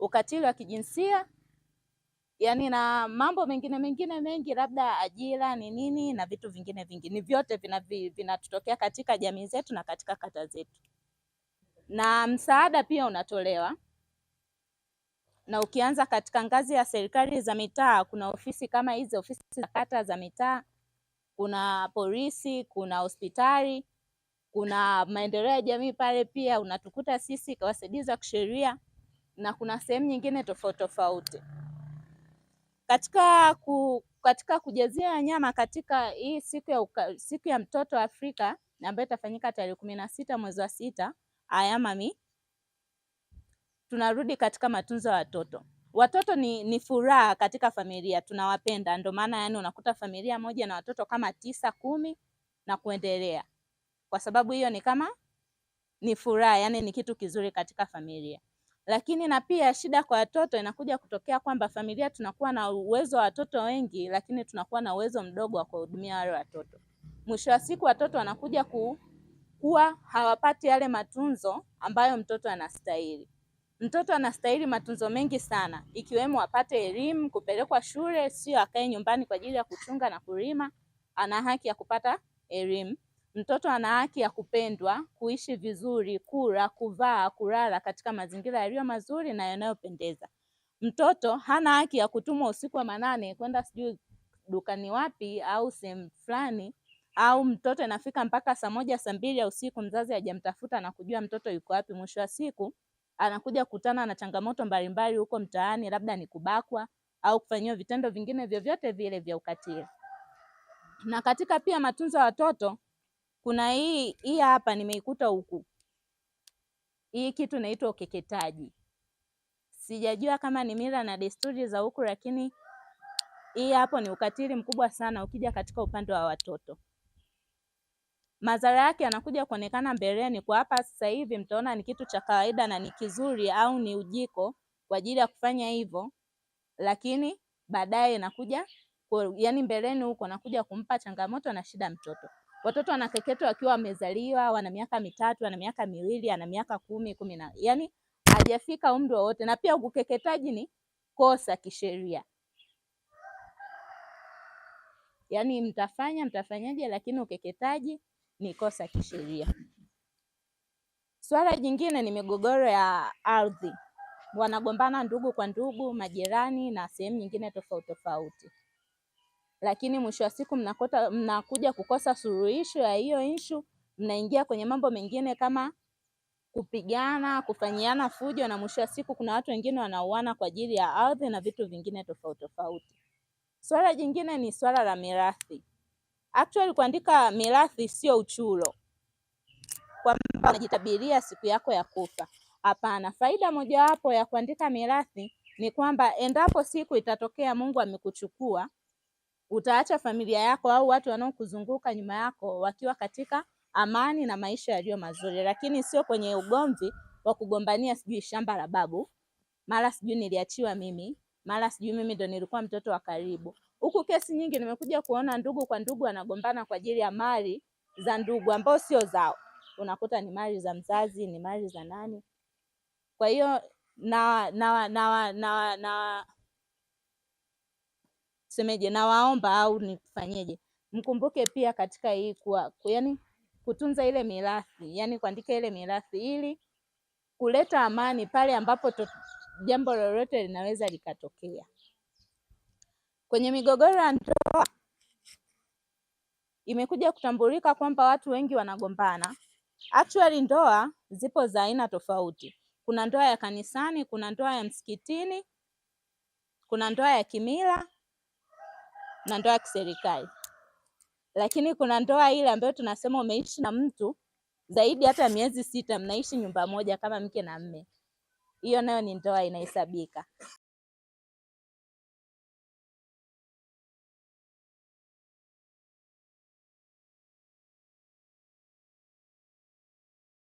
ukatili wa kijinsia, yani na mambo mengine mengi, labda ajira ni nini na vitu vingine vingi. Ni vyote vinatutokea katika jamii zetu na katika kata zetu. Na msaada pia unatolewa. Na ukianza katika ngazi ya serikali za mitaa, kuna ofisi kama hizi, ofisi za kata za mitaa, kuna polisi, kuna hospitali, kuna maendeleo ya jamii pale pia unatukuta sisi kwa wasaidizi wa kisheria, na kuna sehemu nyingine tofauti. Katika kujazia nyama katika hii siku ya mtoto Afrika ambayo itafanyika tarehe 16 mwezi wa 6 Ayamami, tunarudi katika matunzo ya watoto. Watoto ni furaha katika familia, tunawapenda. Ndio maana yani unakuta familia moja na watoto kama 9, 10 na kuendelea. Kwa sababu hiyo ni furaha, yani ni kitu kizuri katika familia. Lakini na pia shida kwa watoto inakuja kutokea kwamba familia tunakuwa na uwezo wa watoto wengi, lakini tunakuwa na uwezo mdogo wa kuhudumia wale watoto. Mwisho wa siku watoto wanakuja kuwa hawapati yale matunzo ambayo mtoto anastahili. Mtoto anastahili matunzo mengi sana, ikiwemo apate elimu, kupelekwa shule, sio akae nyumbani kwa ajili ya kuchunga na kulima. Ana haki ya kupata elimu. Mtoto ana haki ya kupendwa, kuishi vizuri, kula, kuvaa, kulala katika mazingira yaliyo mazuri na yanayopendeza. Mtoto hana haki ya kutumwa usiku wa manane kwenda sijui dukani wapi au sehemu fulani, au mtoto inafika mpaka saa 1, saa 2 ya usiku mzazi hajamtafuta na kujua mtoto yuko wapi. Mwisho wa siku anakuja kukutana na changamoto mbalimbali huko mtaani, labda ni kubakwa au kufanyiwa vitendo vingine vyovyote vile vya ukatili. Na katika pia matunzo ya watoto kuna hii hapa nimeikuta huku. Hii kitu inaitwa ukeketaji. Sijajua kama ni mila na desturi za huku, lakini hii hapo ni ukatili mkubwa sana ukija katika upande wa watoto. Madhara yake yanakuja kuonekana mbeleni. Kwa hapa sasa hivi mtaona ni kitu cha kawaida na ni kizuri au ni ujiko kwa ajili ya kufanya hivyo, lakini baadaye inakuja yani mbeleni huko nakuja kumpa changamoto na shida mtoto. Watoto wanakeketwa wakiwa wamezaliwa, wana miaka 3, wana miaka 2, ana miaka 10, yani hajafika umri wowote. Na pia ukeketaji ni kosa kisheria. Yani mtafanyaje, lakini ukeketaji ni kosa kisheria. Swala jingine ni migogoro ya ardhi. Wanagombana ndugu kwa ndugu, majirani na sehemu nyingine tofauti. Lakini mwisho wa siku mnakuja kukosa suluhisho ya hiyo issue, mnaingia kwenye mambo mengine kama kupigana, kufanyiana fujo, na mwisho wa siku kuna watu wengine wanauana kwa ajili ya ardhi na vitu vingine tofauti. Swala jingine ni swala la mirathi. Actually kuandika mirathi sio uchulo, kwamba unajitabiria siku yako ya kufa. Hapana, faida mojawapo ya kuandika mirathi ni kwamba endapo siku itatokea Mungu amekuchukua, utaacha familia yako au watu wanaokuzunguka nyuma yako wakiwa katika amani na maisha yaliyo mazuri, lakini sio kwenye ugomvi wa kugombania sijui shamba la babu, mara sijui niliachiwa mimi, mara sijui mimi ndo nilikuwa mtoto wa karibu. Huku kesi nyingi nimekuja kuona ndugu kwa ndugu wanagombana kwa ajili ya mali za ndugu ambao sio zao. Unakuta ni mali za mzazi, ni mali za nani. Kwa hiyo nawaomba au nifanyeje, mkumbuke pia katika hii yani kutunza ile mirathi, yani kuandika ile mirathi ili kuleta amani pale ambapo jambo lolote linaweza likatokea. Kwenye migogoro ya ndoa imekuja kutambulika kwamba watu wengi wanagombana. Actually ndoa zipo za aina tofauti. Kuna ndoa ya kanisani, kuna ndoa ya msikitini, kuna ndoa ya kimila na ndoa ya kiserikali. Lakini kuna ndoa ile ambayo tunasema umeishi na mtu zaidi hata miezi 6, mnaishi nyumba moja kama mke na mme. Hiyo nayo ni ndoa inahesabika.